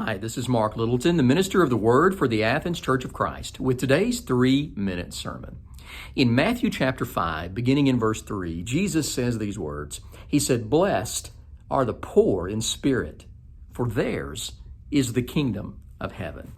Hi, this is Mark Littleton, the minister of the Word for the Athens Church of Christ, with today's 3-minute sermon. In Matthew chapter 5, beginning in verse 3, Jesus says these words. He said, "Blessed are the poor in spirit, for theirs is the kingdom of heaven."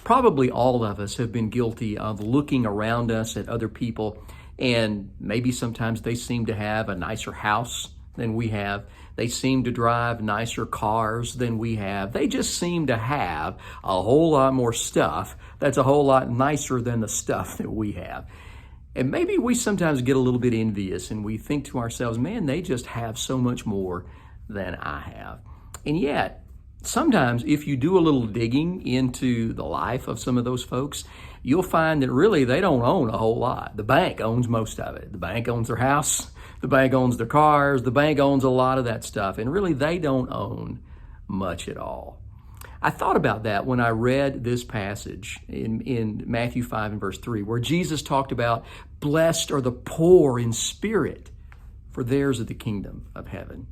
Probably all of us have been guilty of looking around us at other people, and maybe sometimes they seem to have a nicer house than we have. They seem to drive nicer cars than we have. They just seem to have a whole lot more stuff that's a whole lot nicer than the stuff that we have. And maybe we sometimes get a little bit envious and we think to ourselves, man, they just have so much more than I have. And yet, sometimes if you do a little digging into the life of some of those folks, you'll find that really they don't own a whole lot. The bank owns most of it. The bank owns their house. The bank owns their cars. The bank owns a lot of that stuff. And really, they don't own much at all. I thought about that when I read this passage in Matthew 5 and verse 3, where Jesus talked about, blessed are the poor in spirit, for theirs is the kingdom of heaven.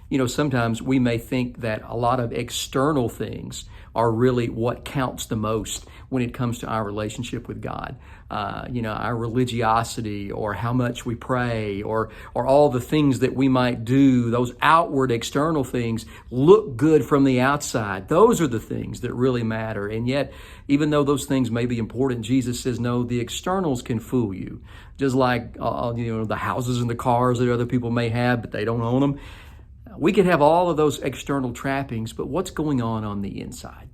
You know, sometimes we may think that a lot of external things are really what counts the most when it comes to our relationship with God. Our religiosity, or how much we pray, or all the things that we might do, those outward external things look good from the outside. Those are the things that really matter. And yet, even though those things may be important, Jesus says, no, the externals can fool you. Just like, the houses and the cars that other people may have, but they don't own them. We could have all of those external trappings, but what's going on the inside?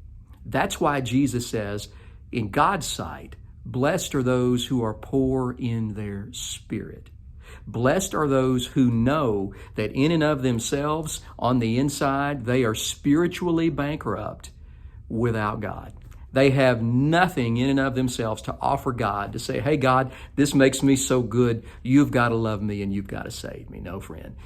That's why Jesus says, in God's sight, blessed are those who are poor in their spirit. Blessed are those who know that in and of themselves, on the inside, they are spiritually bankrupt without God. They have nothing in and of themselves to offer God to say, hey, God, this makes me so good. You've got to love me and you've got to save me. No, friend.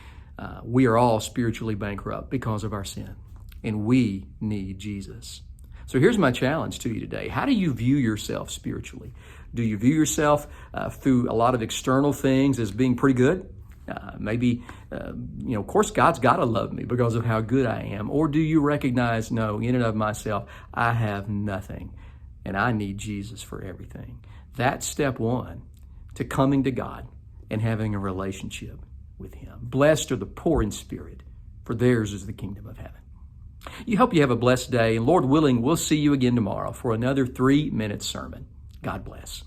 We are all spiritually bankrupt because of our sin, and we need Jesus. So here's my challenge to you today. How do you view yourself spiritually? Do you view yourself through a lot of external things as being pretty good? Of course, God's got to love me because of how good I am. Or do you recognize, no, in and of myself, I have nothing, and I need Jesus for everything? That's step one to coming to God and having a relationship with Him. Blessed are the poor in spirit, for theirs is the kingdom of heaven. You hope you have a blessed day, and Lord willing, we'll see you again tomorrow for another 3-minute sermon. God bless.